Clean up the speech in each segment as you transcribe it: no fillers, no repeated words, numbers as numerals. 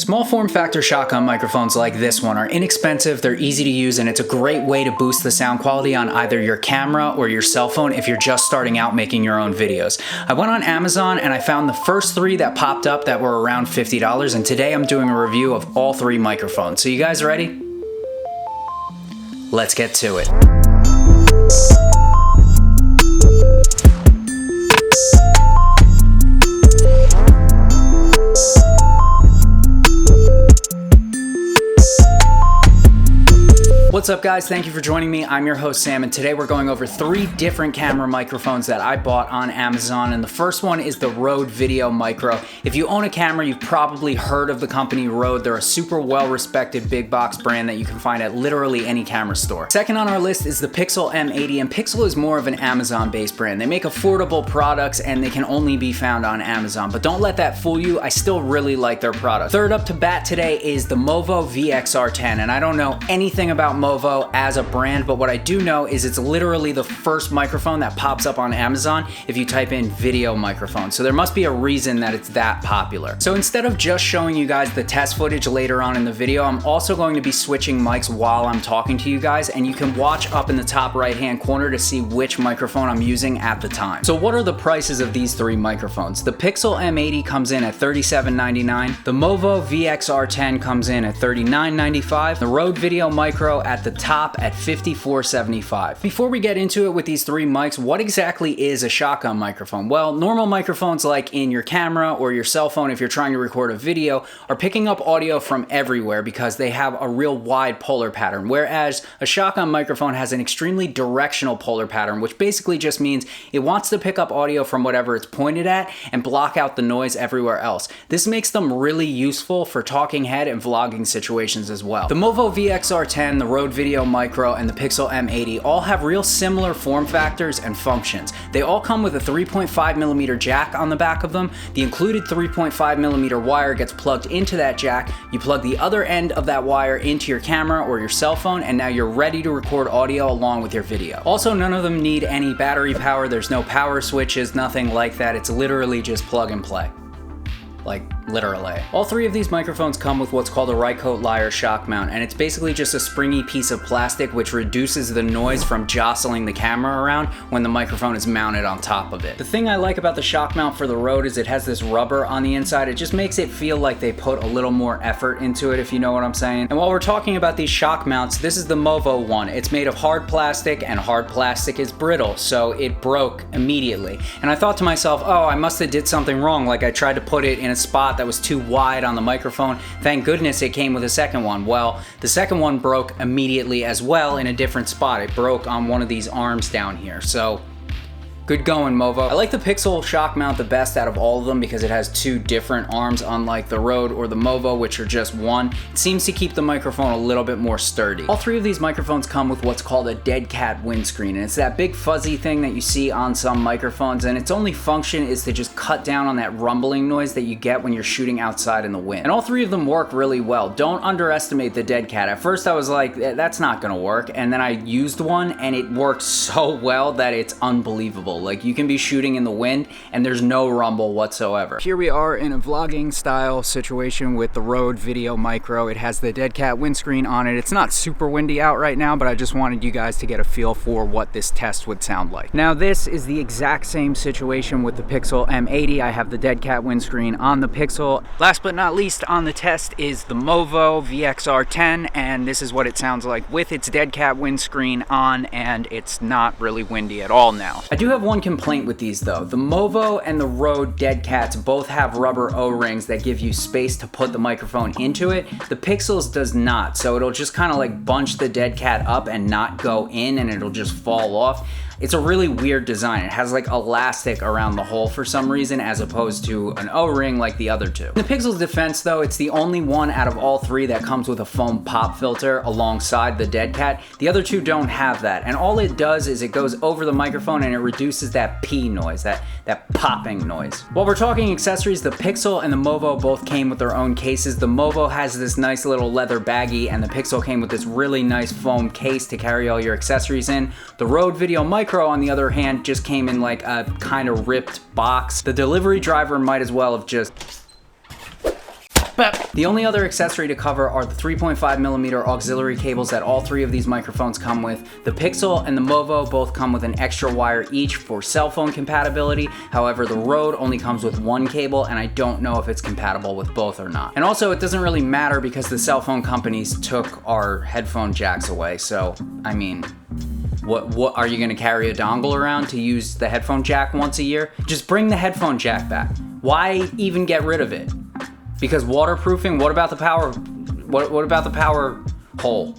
Small form factor shotgun microphones like this one are inexpensive, they're easy to use, and it's a great way to boost the sound quality on either your camera or your cell phone if you're just starting out making your own videos. I went on Amazon and I found the first three that popped up that were around $50, and today I'm doing a review of all three microphones. So you guys ready? Let's get to it. What's up guys, thank you for joining me. I'm your host Sam, and today we're going over three different camera microphones that I bought on Amazon, and the first one is the Rode Video Micro. If you own a camera, you've probably heard of the company Rode. They're a super well-respected big box brand that you can find at literally any camera store. Second on our list is the Pixel M80, and Pixel is more of an Amazon-based brand. They make affordable products and they can only be found on Amazon, but don't let that fool you. I still really like their product. Third up to bat today is the Movo VXR10, and I don't know anything about Movo as a brand, but what I do know is it's literally the first microphone that pops up on Amazon if you type in video microphone. So there must be a reason that it's that popular. So instead of just showing you guys the test footage later on in the video, I'm also going to be switching mics while I'm talking to you guys, and you can watch up in the top right hand corner to see which microphone I'm using at the time. So what are the prices of these three microphones? The Pixel M80 comes in at $37.99. The Movo VXR10 comes in at $39.95. The Rode Video Micro at the top at $54.75. Before we get into it with these three mics, what exactly is a shotgun microphone? Well, normal microphones like in your camera or your cell phone if you're trying to record a video are picking up audio from everywhere because they have a real wide polar pattern, whereas a shotgun microphone has an extremely directional polar pattern, which basically just means it wants to pick up audio from whatever it's pointed at and block out the noise everywhere else. This makes them really useful for talking head and vlogging situations as well. The Movo VXR10, the Rode Video Micro, and the Pixel M80 all have real similar form factors and functions. They all come with a 3.5mm jack on the back of them. The included 3.5mm wire gets plugged into that jack. You plug the other end of that wire into your camera or your cell phone, and now you're ready to record audio along with your video. Also, none of them need any battery power. There's no power switches, nothing like that. It's literally just plug and play. Like, literally. All three of these microphones come with what's called a Rycote Lyre shock mount, and it's basically just a springy piece of plastic which reduces the noise from jostling the camera around when the microphone is mounted on top of it. The thing I like about the shock mount for the Rode is it has this rubber on the inside. It just makes it feel like they put a little more effort into it, if you know what I'm saying. And while we're talking about these shock mounts, this is the Movo one. It's made of hard plastic, and hard plastic is brittle, so it broke immediately. And I thought to myself, oh, I must have did something wrong, like I tried to put it in a spot that was too wide on the microphone. Thank goodness it came with a second one. Well, the second one broke immediately as well in a different spot. It broke on one of these arms down here. So good going, Movo. I like the Pixel shock mount the best out of all of them because it has two different arms, unlike the Rode or the Movo, which are just one. It seems to keep the microphone a little bit more sturdy. All three of these microphones come with what's called a Deadcat windscreen, and it's that big fuzzy thing that you see on some microphones, and its only function is to just cut down on that rumbling noise that you get when you're shooting outside in the wind. And all three of them work really well. Don't underestimate the Deadcat. At first I was like, that's not gonna work, and then I used one and it worked so well that it's unbelievable. Like, you can be shooting in the wind and there's no rumble whatsoever. Here we are in a vlogging style situation with the Rode Video Micro. It has the Deadcat windscreen on it. It's not super windy out right now, but I just wanted you guys to get a feel for what this test would sound like. Now, this is the exact same situation with the Pixel M80. I have the Deadcat windscreen on the Pixel. Last but not least on the test is the Movo VXR10, and this is what it sounds like with its Deadcat windscreen on, and it's not really windy at all now. I do have one complaint with these though. The Movo and the Rode Deadcats both have rubber O-rings that give you space to put the microphone into it. The Pixel's does not, so it'll just kind of like bunch the Deadcat up and not go in, and it'll just fall off. It's a really weird design. It has like elastic around the hole for some reason, as opposed to an O-ring like the other two. In the Pixel's defense though, it's the only one out of all three that comes with a foam pop filter alongside the Deadcat. The other two don't have that, and all it does is it goes over the microphone and it reduces that P noise, that popping noise. While we're talking accessories, the Pixel and the Movo both came with their own cases. The Movo has this nice little leather baggie, and the Pixel came with this really nice foam case to carry all your accessories in. The Rode Video Micro, on the other hand, just came in like a kind of ripped box. The delivery driver might as well have just The only other accessory to cover are the 3.5mm auxiliary cables that all three of these microphones come with. The Pixel and the Movo both come with an extra wire each for cell phone compatibility. However, the Rode only comes with one cable, and I don't know if it's compatible with both or not. And also, it doesn't really matter because the cell phone companies took our headphone jacks away. So, I mean, what are you gonna carry a dongle around to use the headphone jack once a year? Just bring the headphone jack back. Why even get rid of it? Because waterproofing, what about the power hole?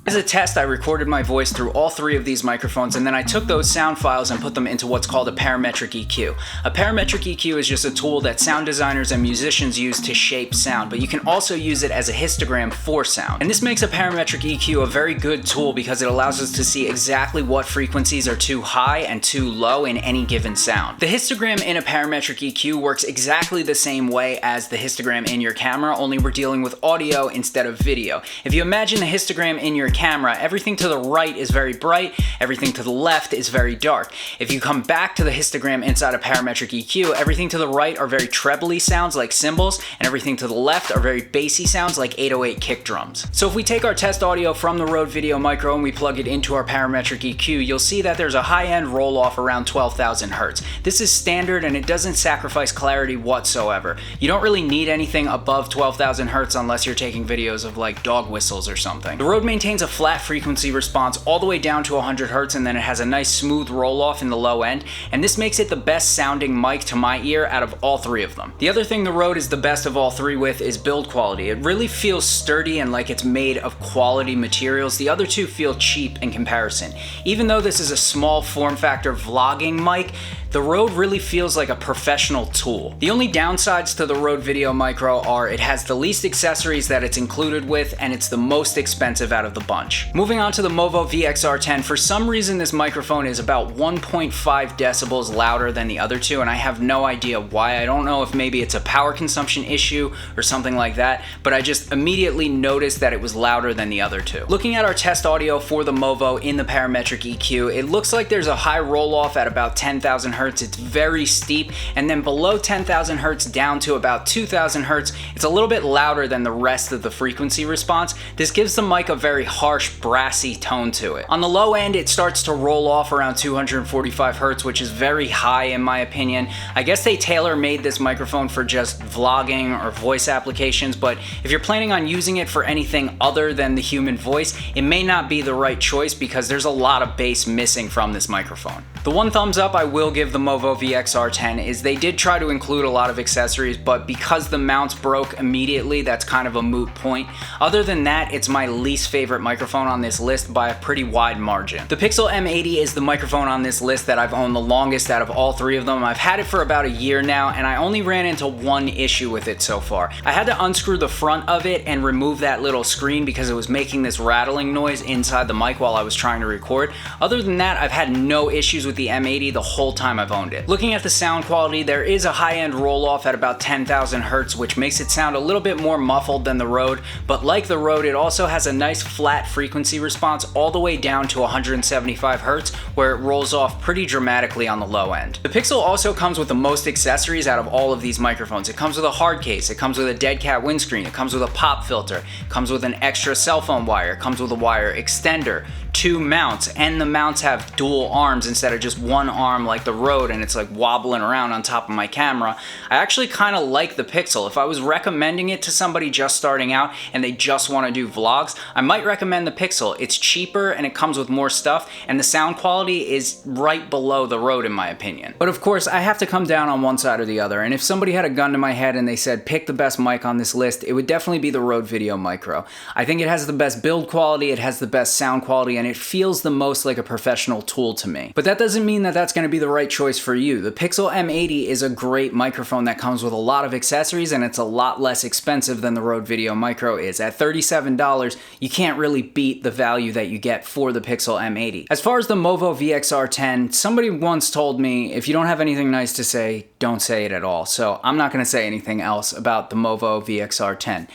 As a test, I recorded my voice through all three of these microphones, and then I took those sound files and put them into what's called a parametric EQ. A parametric EQ is just a tool that sound designers and musicians use to shape sound, but you can also use it as a histogram for sound. And this makes a parametric EQ a very good tool because it allows us to see exactly what frequencies are too high and too low in any given sound. The histogram in a parametric EQ works exactly the same way as the histogram in your camera, only we're dealing with audio instead of video. If you imagine the histogram in your camera, everything to the right is very bright, everything to the left is very dark. If you come back to the histogram inside a parametric EQ, everything to the right are very trebly sounds like cymbals, and everything to the left are very bassy sounds like 808 kick drums. So if we take our test audio from the Rode Video Micro and we plug it into our parametric EQ, you'll see that there's a high-end roll-off around 12,000 Hertz. This is standard and it doesn't sacrifice clarity whatsoever. You don't really need anything above 12,000 Hertz unless you're taking videos of like dog whistles or something. The Rode maintains a flat frequency response all the way down to 100 Hertz, and then it has a nice smooth roll off in the low end, and this makes it the best sounding mic to my ear out of all three of them. The other thing the Rode is the best of all three with is build quality. It really feels sturdy and like it's made of quality materials. The other two feel cheap in comparison. Even though this is a small form factor vlogging mic, the Rode really feels like a professional tool. The only downsides to the Rode Video Micro are it has the least accessories that it's included with, and it's the most expensive out of the bunch. Moving on to the Movo VXR10, for some reason this microphone is about 1.5 decibels louder than the other two, and I have no idea why. I don't know if maybe it's a power consumption issue or something like that, but I just immediately noticed that it was louder than the other two. Looking at our test audio for the Movo in the parametric EQ, it looks like there's a high roll off at about 10,000 Hertz. It's very steep, and then below 10,000 Hertz down to about 2,000 Hertz, it's a little bit louder than the rest of the frequency response. This gives the mic a very harsh, brassy tone to it. On the low end, it starts to roll off around 245 Hertz, which is very high in my opinion. I guess they tailor-made this microphone for just vlogging or voice applications, but if you're planning on using it for anything other than the human voice, it may not be the right choice because there's a lot of bass missing from this microphone. The one thumbs up I will give the Movo VXR10 is they did try to include a lot of accessories, but because the mounts broke immediately, that's kind of a moot point. Other than that, it's my least favorite microphone on this list by a pretty wide margin. The Pixel M80 is the microphone on this list that I've owned the longest out of all three of them. I've had it for about a year now, and I only ran into one issue with it so far. I had to unscrew the front of it and remove that little screen because it was making this rattling noise inside the mic while I was trying to record. Other than that, I've had no issues with the M80 the whole time I've owned it. Looking at the sound quality, there is a high-end roll-off at about 10,000 Hertz, which makes it sound a little bit more muffled than the Rode, but like the Rode, it also has a nice flat frequency response all the way down to 175 Hertz, where it rolls off pretty dramatically on the low end. The Pixel also comes with the most accessories out of all of these microphones. It comes with a hard case, it comes with a Deadcat windscreen, it comes with a pop filter, it comes with an extra cell phone wire, it comes with a wire extender, 2 mounts, and the mounts have dual arms instead of just one arm like the Rode, and it's like wobbling around on top of my camera. I actually kind of like the Pixel. If I was recommending it to somebody just starting out and they just want to do vlogs, I might recommend the Pixel. It's cheaper and it comes with more stuff, and the sound quality is right below the Rode in my opinion. But of course, I have to come down on one side or the other, and if somebody had a gun to my head and they said pick the best mic on this list, it would definitely be the Rode Video Micro. I think it has the best build quality, it has the best sound quality, and it feels the most like a professional tool to me. But that doesn't mean that that's going to be the right choice for you. The Pixel M80 is a great microphone that comes with a lot of accessories, and it's a lot less expensive than the Rode Video Micro is. At $37, you can't really beat the value that you get for the Pixel M80. As far as the Movo VXR10, somebody once told me, if you don't have anything nice to say, don't say it at all. So I'm not going to say anything else about the Movo VXR10.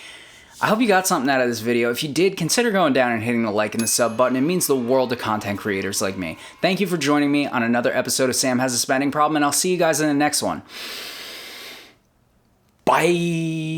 I hope you got something out of this video. If you did, consider going down and hitting the like and the sub button. It means the world to content creators like me. Thank you for joining me on another episode of Sam Has a Spending Problem, and I'll see you guys in the next one. Bye!